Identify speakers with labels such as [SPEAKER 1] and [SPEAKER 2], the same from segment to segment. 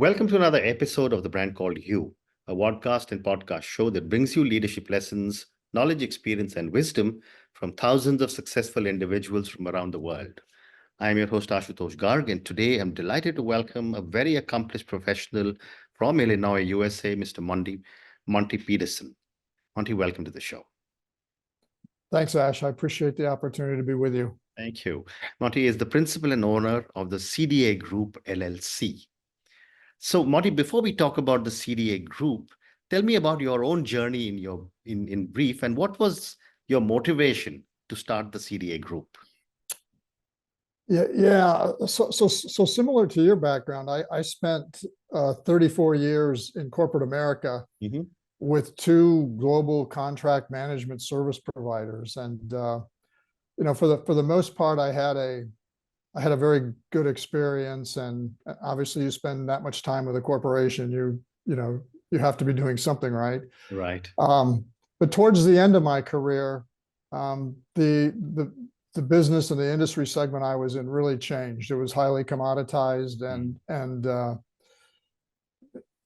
[SPEAKER 1] Welcome to another episode of The Brand Called You, a podcast and podcast show that brings you leadership lessons, knowledge, experience, and wisdom from thousands of successful individuals from around the world. I am your host, Ashutosh Garg, and today I'm delighted to welcome a very accomplished professional from Illinois, USA, Mr. Monte Pedersen. Monte, welcome to the show.
[SPEAKER 2] Thanks, Ash. I appreciate the opportunity to be with you.
[SPEAKER 1] Thank you. Monte is the principal and owner of the CDA Group, LLC. So, Monty, before we talk about the CDA Group, tell me about your own journey in brief, and what was your motivation to start the CDA Group?
[SPEAKER 2] Yeah. So similar to your background, I spent 34 years in corporate America with two global contract management service providers, and for the most part, I had a very good experience. And obviously, you spend that much time with a corporation, you have to be doing something right.
[SPEAKER 1] Right.
[SPEAKER 2] But towards the end of my career, the business and the industry segment I was in really changed. It was highly commoditized, and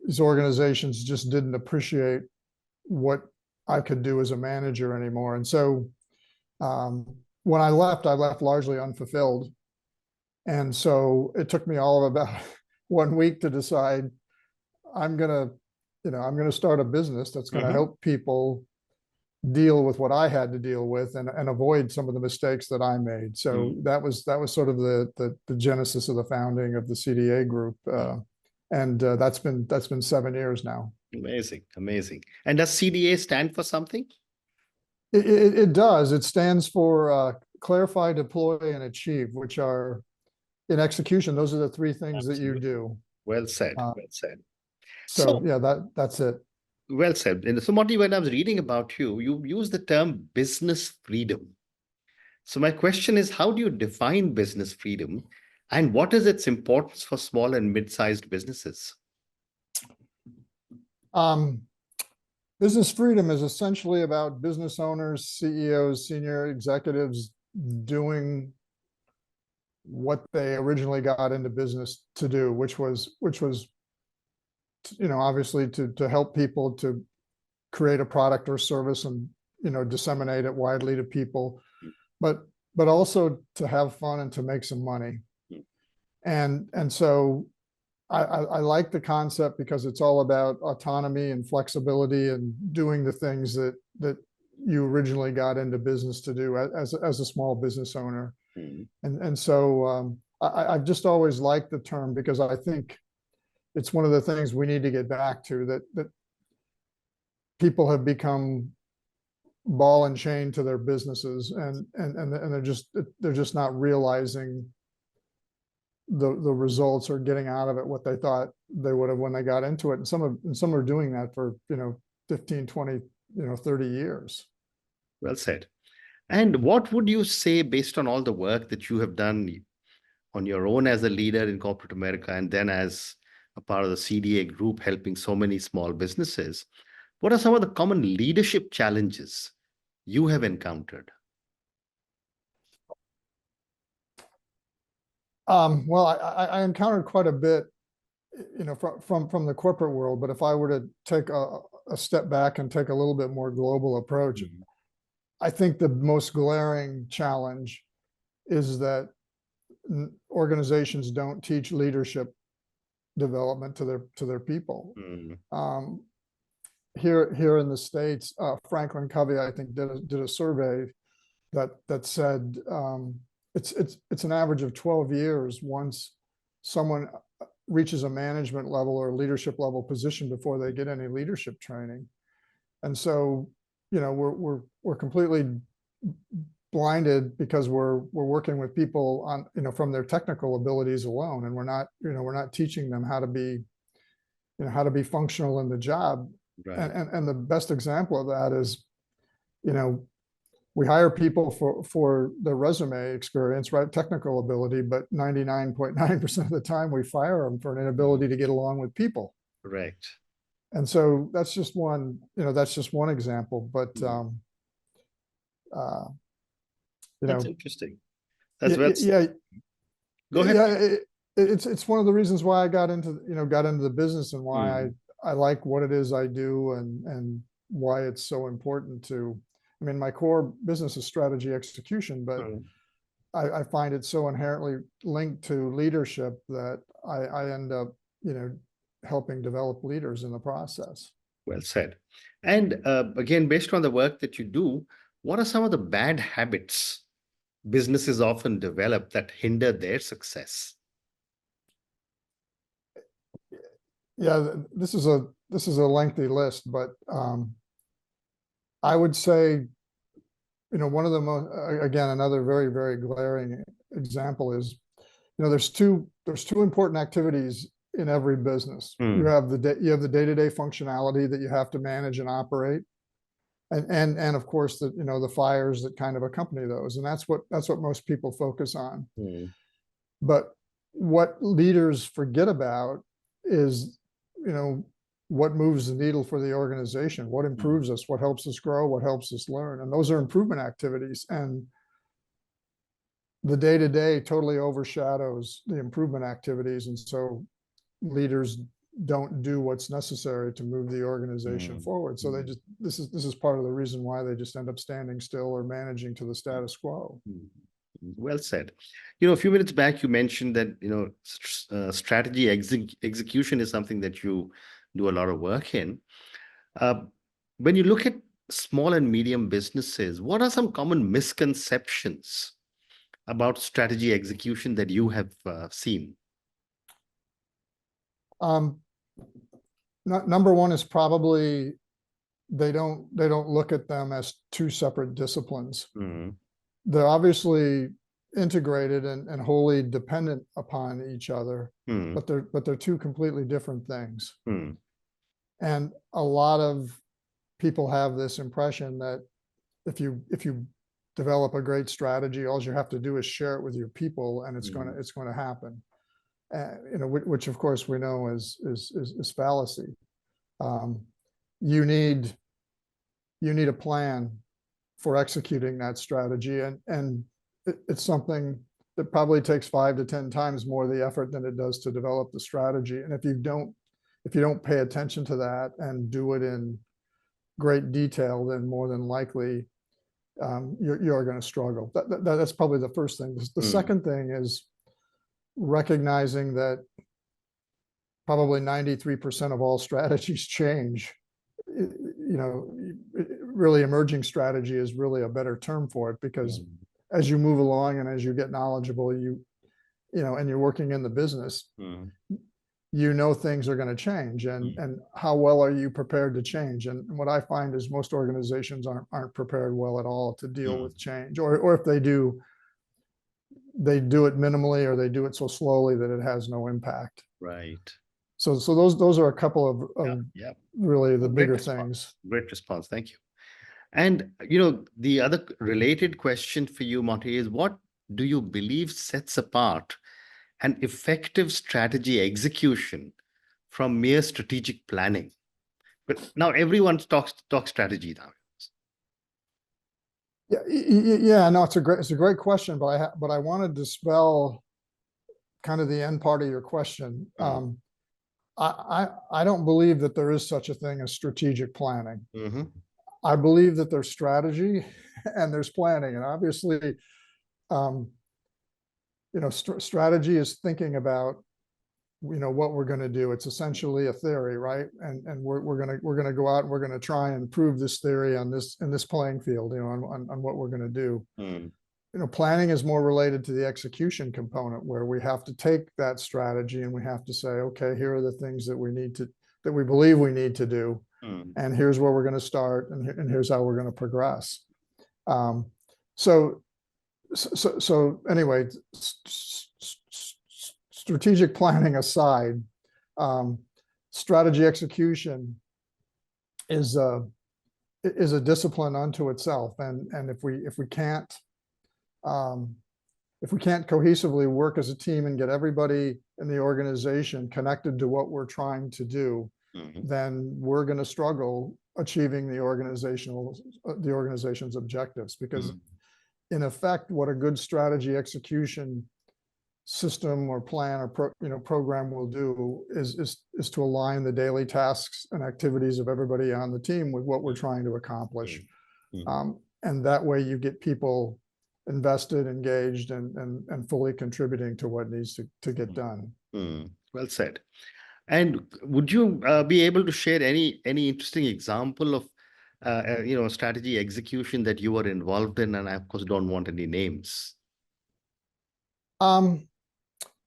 [SPEAKER 2] these organizations just didn't appreciate what I could do as a manager anymore. And so when I left largely unfulfilled. And so it took me all of about 1 week to decide I'm gonna start a business that's going to help people deal with what I had to deal with and avoid some of the mistakes that I made. So that was sort of the genesis of the founding of the CDA Group, and that's been 7 years now.
[SPEAKER 1] Amazing. And does CDA stand for something?
[SPEAKER 2] It does. It stands for Clarify, Deploy, and Achieve, which are, in execution, those are the three things that you do.
[SPEAKER 1] Well said.
[SPEAKER 2] So yeah, that's it.
[SPEAKER 1] Well said. And so, Monty, when I was reading about you, you use the term business freedom. So my question is, how do you define business freedom, and what is its importance for small and mid-sized businesses?
[SPEAKER 2] Business freedom is essentially about business owners, CEOs, senior executives doing what they originally got into business to do, which was obviously to help people to create a product or service and disseminate it widely to people, but also to have fun and to make some money. And so I like the concept because it's all about autonomy and flexibility and doing the things that you originally got into business to do as a small business owner. And so I've just always liked the term because I think it's one of the things we need to get back to, that people have become ball and chain to their businesses, and they're just not realizing the results or getting out of it what they thought they would have when they got into it. And some are doing that for 15, 20, 30 years.
[SPEAKER 1] Well said. And what would you say, based on all the work that you have done on your own as a leader in corporate America, and then as a part of the CDA Group helping so many small businesses, what are some of the common leadership challenges you have encountered?
[SPEAKER 2] Well, I encountered quite a bit, from the corporate world. But if I were to take a step back and take a little bit more global approach, I think the most glaring challenge is that organizations don't teach leadership development to their people. Here in the States, Franklin Covey, I think, did a survey that said it's an average of 12 years once someone reaches a management level or leadership level position before they get any leadership training. And so, we're completely blinded because we're working with people on, from their technical abilities alone, and we're not teaching them how to be functional in the job. Right. And the best example of that is, we hire people for their resume experience, right? Technical ability, but 99.9% of the time we fire them for an inability to get along with people.
[SPEAKER 1] Right.
[SPEAKER 2] And so that's just one example. But
[SPEAKER 1] that's interesting.
[SPEAKER 2] Go ahead. it's one of the reasons why I got into the business, and why
[SPEAKER 1] Mm.
[SPEAKER 2] I like what it is I do, and why it's so important to, I mean, my core business is strategy execution, but
[SPEAKER 1] Mm.
[SPEAKER 2] I find it so inherently linked to leadership that I end up, helping develop leaders in the process.
[SPEAKER 1] Well said. And again, based on the work that you do, what are some of the bad habits businesses often develop that hinder their success?
[SPEAKER 2] Yeah, this is a lengthy list, but I would say, one of the most, again, another very, very glaring example is, there's two important activities in every business. You
[SPEAKER 1] Mm.
[SPEAKER 2] have the day-to-day functionality that you have to manage and operate, and of course the fires that kind of accompany those, and that's what most people focus on.
[SPEAKER 1] Mm.
[SPEAKER 2] But what leaders forget about is, what moves the needle for the organization, what
[SPEAKER 1] Mm.
[SPEAKER 2] improves us, what helps us grow, what helps us learn, and those are improvement activities. And the day-to-day totally overshadows the improvement activities, and so leaders don't do what's necessary to move the organization
[SPEAKER 1] Mm.
[SPEAKER 2] forward. So they
[SPEAKER 1] Mm.
[SPEAKER 2] just, this is part of the reason why they just end up standing still or managing to the status quo.
[SPEAKER 1] Mm. Well said. A few minutes back, you mentioned that, strategy execution is something that you do a lot of work in. Uh, when you look at small and medium businesses, what are some common misconceptions about strategy execution that you have seen?
[SPEAKER 2] Um, Number one is probably they don't look at them as two separate disciplines.
[SPEAKER 1] Mm.
[SPEAKER 2] They're obviously integrated and wholly dependent upon each other,
[SPEAKER 1] Mm.
[SPEAKER 2] but they're two completely different things.
[SPEAKER 1] Mm.
[SPEAKER 2] And a lot of people have this impression that if you develop a great strategy, all you have to do is share it with your people, and it's
[SPEAKER 1] Mm.
[SPEAKER 2] going to happen. Which of course we know is fallacy. Um, you need a plan for executing that strategy, and it's something that probably takes 5 to 10 times more the effort than it does to develop the strategy. And if you don't pay attention to that and do it in great detail, then more than likely you're going to struggle. That's probably the first thing. The
[SPEAKER 1] Mm.
[SPEAKER 2] second thing is recognizing that probably 93% of all strategies change. Really emerging strategy is really a better term for it, because
[SPEAKER 1] Mm.
[SPEAKER 2] as you move along and as you get knowledgeable, and you're working in the business,
[SPEAKER 1] Mm.
[SPEAKER 2] things are going to change, and
[SPEAKER 1] Mm.
[SPEAKER 2] how well are you prepared to change? And what I find is most organizations aren't prepared well at all to deal
[SPEAKER 1] Mm.
[SPEAKER 2] with change, or if they do, they do it minimally, or they do it so slowly that it has no impact.
[SPEAKER 1] Right.
[SPEAKER 2] So those are a couple
[SPEAKER 1] Yeah.
[SPEAKER 2] of
[SPEAKER 1] Yeah.
[SPEAKER 2] really the
[SPEAKER 1] Great
[SPEAKER 2] bigger
[SPEAKER 1] response.
[SPEAKER 2] things.
[SPEAKER 1] Great response. Thank you. And the other related question for you, Monty, is what do you believe sets apart an effective strategy execution from mere strategic planning? But now everyone talks strategy now.
[SPEAKER 2] Yeah, no, it's a great question, but I want to dispel kind of the end part of your question.
[SPEAKER 1] Mm.
[SPEAKER 2] I don't believe that there is such a thing as strategic planning.
[SPEAKER 1] Mm-hmm.
[SPEAKER 2] I believe that there's strategy and there's planning, and obviously, um, strategy is thinking about what we're going to do. It's essentially a theory, right? And we're gonna go out and we're going to try and prove this theory in this playing field, on what we're going to do.
[SPEAKER 1] Mm.
[SPEAKER 2] Planning is more related to the execution component, where we have to take that strategy and we have to say, okay, here are the things that we believe we need to do,
[SPEAKER 1] Mm.
[SPEAKER 2] and here's where we're going to start, and here's how we're going to progress. Um, so anyway, strategic planning aside, strategy execution is a discipline unto itself, and if we can't cohesively work as a team and get everybody in the organization connected to what we're trying to do,
[SPEAKER 1] Mm-hmm.
[SPEAKER 2] then we're going to struggle achieving the organization's objectives, because
[SPEAKER 1] Mm.
[SPEAKER 2] in effect, what a good strategy execution system or plan or program will do is to align the daily tasks and activities of everybody on the team with what we're trying to accomplish. And that way you get people invested, engaged, and fully contributing to what needs to get done.
[SPEAKER 1] Well said. And would you be able to share any interesting example of strategy execution that you were involved in? And I, of course, don't want any names.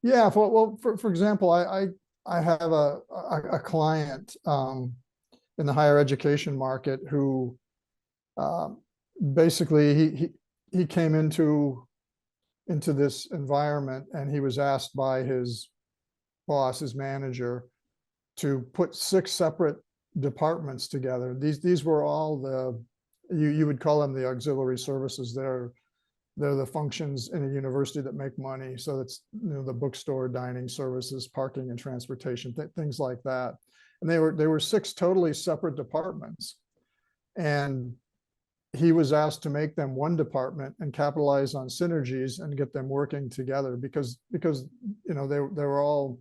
[SPEAKER 2] Yeah. For example, I have a client in the higher education market who basically he came into this environment, and he was asked by his boss, his manager, to put 6 separate departments together. These were all you would call them the auxiliary services. They're the functions in a university that make money. So it's the bookstore, dining services, parking and transportation, things like that. And they were 6 totally separate departments. And he was asked to make them one department and capitalize on synergies and get them working together because they're all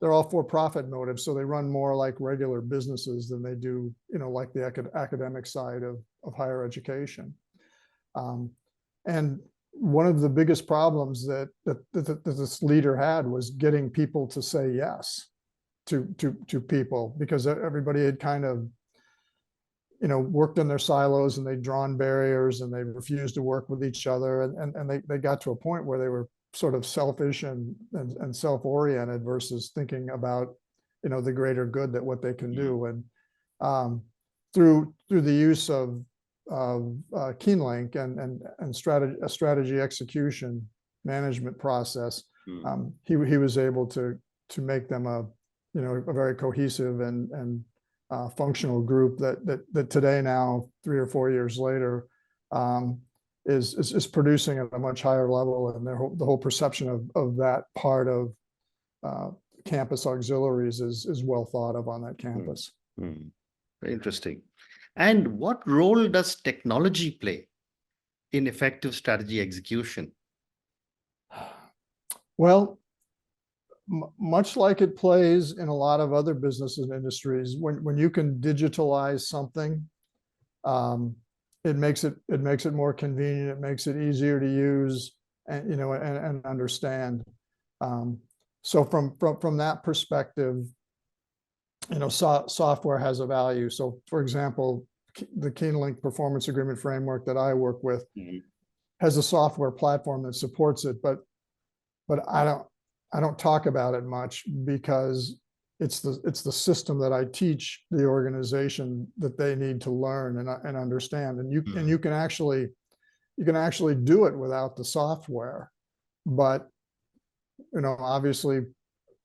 [SPEAKER 2] for-profit motives. So they run more like regular businesses than they do, like the academic side of higher education. And one of the biggest problems that this leader had was getting people to say yes to people, because everybody had kind of worked in their silos, and they'd drawn barriers, and they refused to work with each other, and they got to a point where they were sort of selfish and self-oriented versus thinking about the greater good, that what they can do. And through the use of Keenlink and strategy execution management process, he was able to make them a very cohesive and functional group that today, now 3 or 4 years later, is producing at a much higher level, and the whole perception of that part of campus auxiliaries is well thought of on that campus.
[SPEAKER 1] Very interesting. And what role does technology play in effective strategy execution?
[SPEAKER 2] Well, much like it plays in a lot of other businesses and industries, when you can digitalize something, it makes it more convenient. It makes it easier to use and understand. So from that perspective, software has a value. So, for example, the Keenlink performance agreement framework that I work with has a software platform that supports it, but I don't talk about it much, because it's the system that I teach the organization that they need to learn and understand. And you can actually do it without the software, but obviously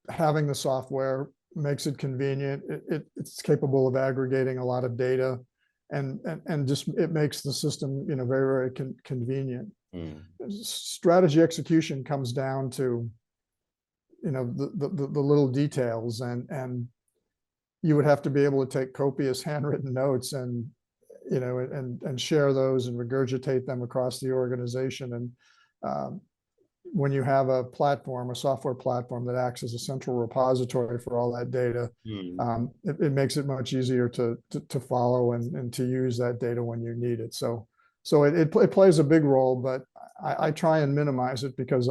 [SPEAKER 2] having the software makes it convenient. It's capable of aggregating a lot of data, and just it makes the system very, very convenient. Strategy execution comes down to the little details, and you would have to be able to take copious handwritten notes and share those and regurgitate them across the organization. And when you have a software platform that acts as a central repository for all that data, it makes it much easier to follow and to use that data when you need it. So it plays a big role, but I try and minimize it, because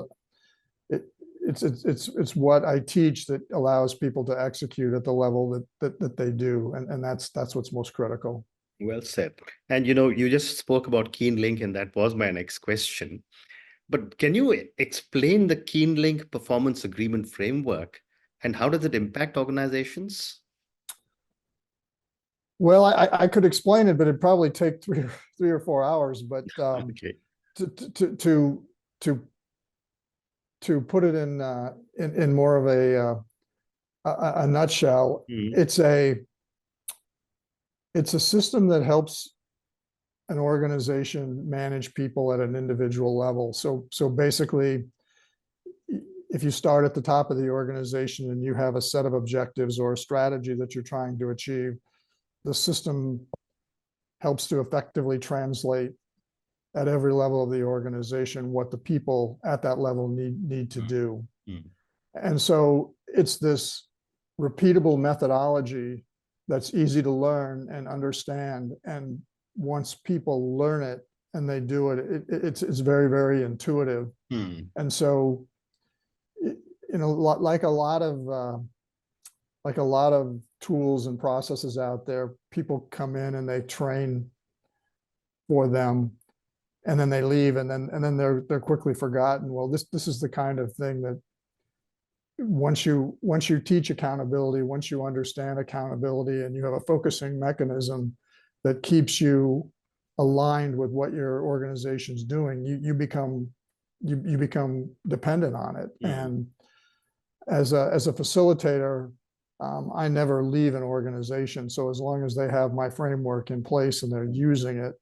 [SPEAKER 2] it's what I teach that allows people to execute at the level that they do, and that's what's most critical.
[SPEAKER 1] Well said. And you just spoke about Keenlink, and that was my next question. But can you explain the Keenlink performance agreement framework, and how does it impact organizations?
[SPEAKER 2] Well, I could explain it, but it'd probably take three or 4 hours. But
[SPEAKER 1] Okay.
[SPEAKER 2] to put it in more of a nutshell, it's a system that helps an organization manage people at an individual level. So basically, if you start at the top of the organization and you have a set of objectives or a strategy that you're trying to achieve, the system helps to effectively translate at every level of the organization what the people at that level need to do.
[SPEAKER 1] Mm.
[SPEAKER 2] And so it's this repeatable methodology that's easy to learn and understand. And once people learn it and they do it, it's very, very intuitive.
[SPEAKER 1] Mm.
[SPEAKER 2] And so, like a lot of tools and processes out there, people come in and they train for them, and then they leave, and then they're quickly forgotten. Well, this is the kind of thing that once you teach accountability, once you understand accountability, and you have a focusing mechanism that keeps you aligned with what your organization's doing, you become dependent on it. And as a facilitator, I never leave an organization. So as long as they have my framework in place and they're using it,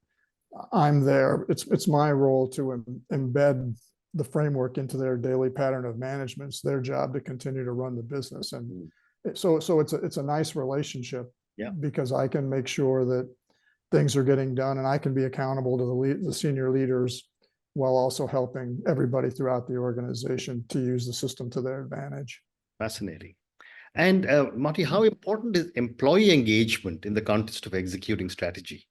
[SPEAKER 2] I'm there. It's my role to embed the framework into their daily pattern of management. It's their job to continue to run the business. And so it's a nice relationship, because I can make sure that things are getting done, and I can be accountable to the senior leaders while also helping everybody throughout the organization to use the system to their advantage.
[SPEAKER 1] Fascinating. And Marty, how important is employee engagement in the context of executing strategy?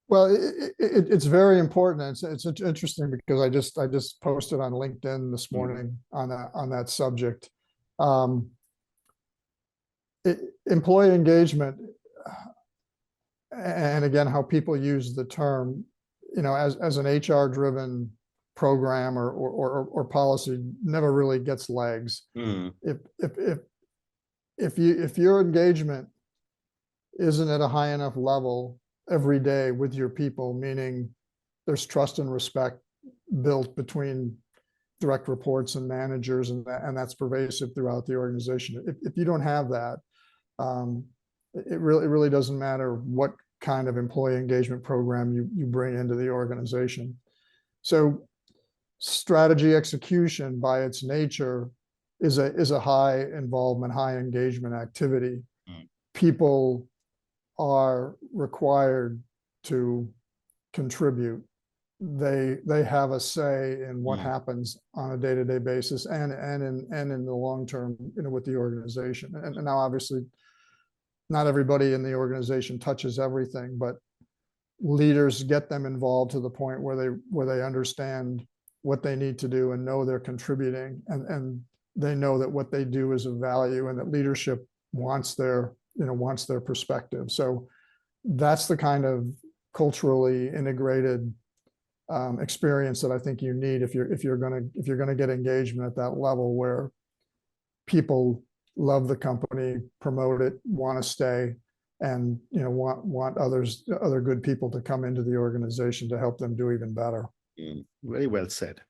[SPEAKER 2] Well, it's very important. It's interesting because I just posted on LinkedIn this morning on that subject. Employee engagement, and again, how people use the term, as an HR driven program or policy, never really gets legs. If your engagement isn't at a high enough level every day with your people, meaning there's trust and respect built between direct reports and managers, and that's pervasive throughout the organization. If you don't have that, it really doesn't matter what kind of employee engagement program you bring into the organization. So strategy execution by its nature is a high involvement, high engagement activity. People are required to contribute. They have a say in what happens on a day-to-day basis and in the long term, with the organization. And now, obviously, not everybody in the organization touches everything, but leaders get them involved to the point where they understand what they need to do and know they're contributing, and they know that what they do is of value, and that leadership wants their perspective. So that's the kind of culturally integrated experience that I think you need if you're going to get engagement at that level, where people love the company, promote it, want to stay, and want other good people to come into the organization to help them do even better.
[SPEAKER 1] Very well said.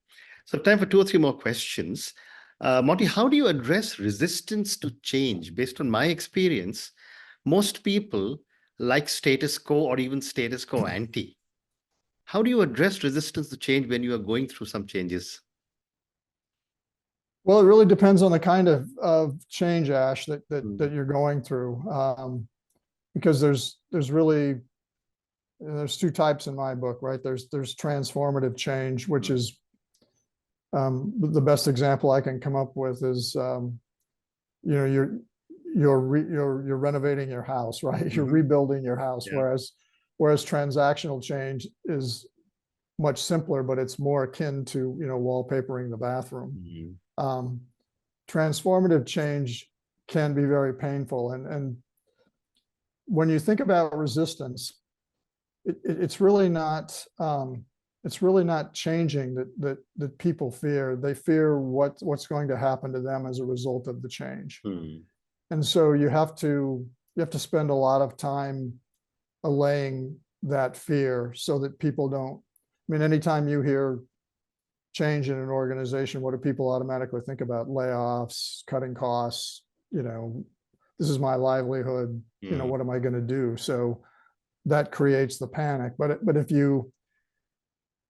[SPEAKER 1] So time for 2 or 3 more questions. Monty, how do you address resistance to change? Based on my experience, most people like status quo or even status quo ante. How do you address resistance to change when you are going through some changes?
[SPEAKER 2] Well, it really depends on the kind of change, Ash, that you're going through, because there's 2 types in my book, right? There's transformative change, which is the best example I can come up with is you're renovating your house, right? You're rebuilding your house, whereas transactional change is much simpler, but it's more akin to wallpapering the bathroom. Transformative change can be very painful, and when you think about resistance, it's really not changing that people fear. They fear what's going to happen to them as a result of the change. And so you have to spend a lot of time allaying that fear so that people don't. I mean, anytime you hear change in an organization, what do people automatically think about? Layoffs, cutting costs, this is my livelihood, what am I going to do? So that creates the panic. But if you're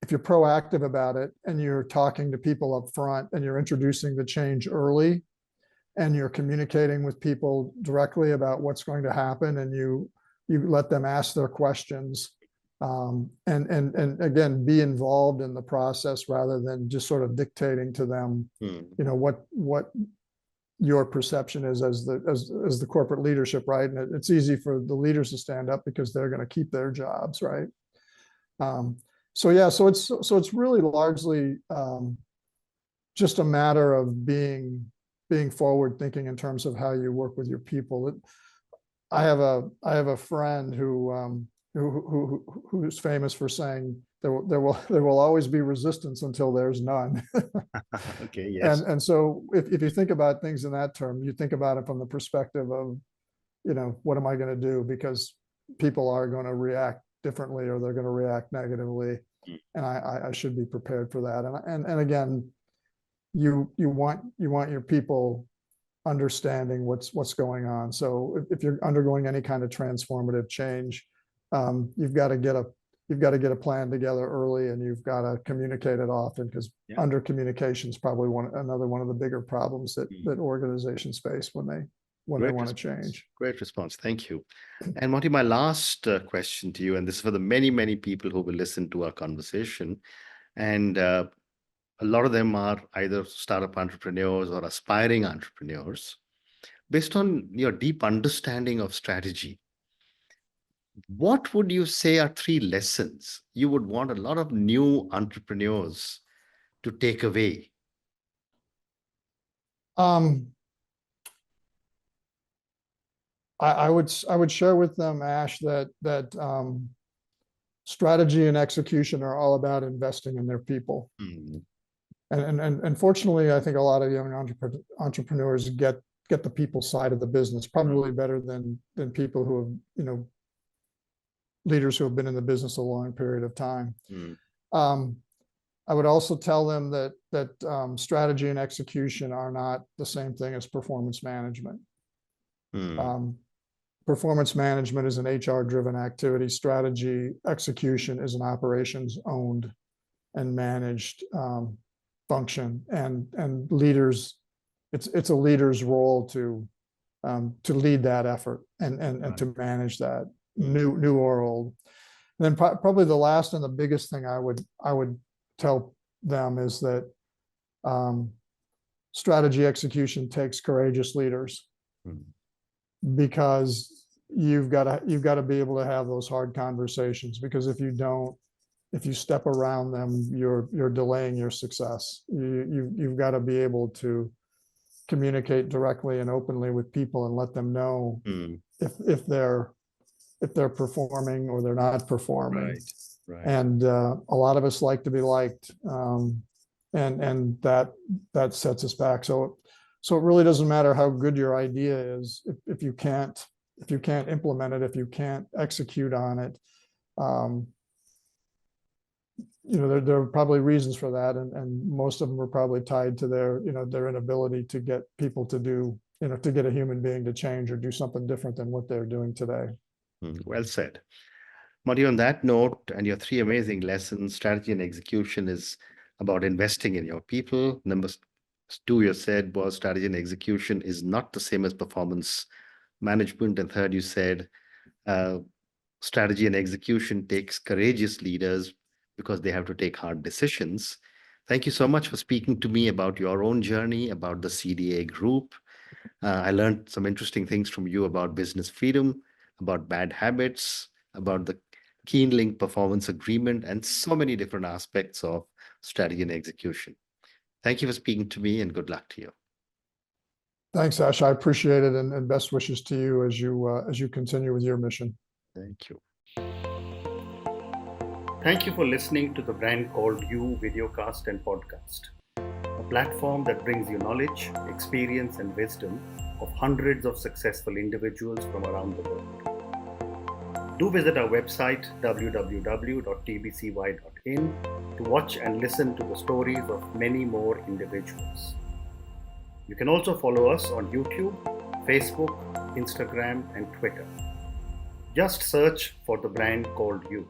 [SPEAKER 2] proactive about it, and you're talking to people up front, and you're introducing the change early, and you're communicating with people directly about what's going to happen, and you let them ask their questions, And again, be involved in the process rather than just sort of dictating to them, what your perception is as the corporate leadership, right? And it's easy for the leaders to stand up because they're going to keep their jobs, right? So it's really largely just a matter of being forward thinking in terms of how you work with your people. I have a friend who's famous for saying there will always be resistance until there's none.
[SPEAKER 1] Okay, yes.
[SPEAKER 2] And so if you think about things in that term, you think about it from the perspective of, what am I going to do? Because people are going to react differently, or they're going to react negatively. And I should be prepared for that. And again, you want your people understanding what's going on. So if you're undergoing any kind of transformative change, you've got to get a plan together early, and you've got to communicate it often, because under communication is probably another one of the bigger problems that organizations face when they want to change.
[SPEAKER 1] Great response. Thank you. And Monty, my last question to you, and this is for the many, many people who will listen to our conversation. And a lot of them are either startup entrepreneurs or aspiring entrepreneurs. Based on your deep understanding of strategy, what would you say are 3 lessons you would want a lot of new entrepreneurs to take away?
[SPEAKER 2] I would share with them, Ash, that strategy and execution are all about investing in their people. And fortunately, I think a lot of young entrepreneurs get the people side of the business probably better than people who have, leaders who have been in the business a long period of time. I would also tell them that strategy and execution are not the same thing as performance management. Performance management is an HR-driven activity. Strategy execution is an operations-owned and managed function. And leaders, it's a leader's role to lead that effort and to manage that, new or old. And then probably the last and the biggest thing I would tell them is that strategy execution takes courageous leaders, because you've got to be able to have those hard conversations, because if you step around them, you're delaying your success. You've got to be able to communicate directly and openly with people and let them know if they're performing or they're not performing.
[SPEAKER 1] Right.
[SPEAKER 2] And a lot of us like to be liked, and that sets us back. So it really doesn't matter how good your idea is if you can't implement it, if you can't execute on it. There are probably reasons for that, and most of them are probably tied to their inability to get people to do, to get a human being to change or do something different than what they're doing today.
[SPEAKER 1] Well said. Marty, on that note, and your 3 amazing lessons, strategy and execution is about investing in your people. Number 2, you said, was strategy and execution is not the same as performance management. And 3rd, you said strategy and execution takes courageous leaders because they have to take hard decisions. Thank you so much for speaking to me about your own journey, about the CDA group. I learned some interesting things from you about business freedom, about bad habits, about the Keen-Link performance agreement, and so many different aspects of strategy and execution. Thank you for speaking to me, and good luck to you.
[SPEAKER 2] Thanks, Ash. I appreciate it, and best wishes to you as you continue with your mission.
[SPEAKER 1] Thank you. Thank you for listening to the Brand Called You videocast and podcast, a platform that brings you knowledge, experience, and wisdom of hundreds of successful individuals from around the world. Do visit our website, www.tbcy.in, to watch and listen to the stories of many more individuals. You can also follow us on YouTube, Facebook, Instagram, and Twitter. Just search for the Brand Called You.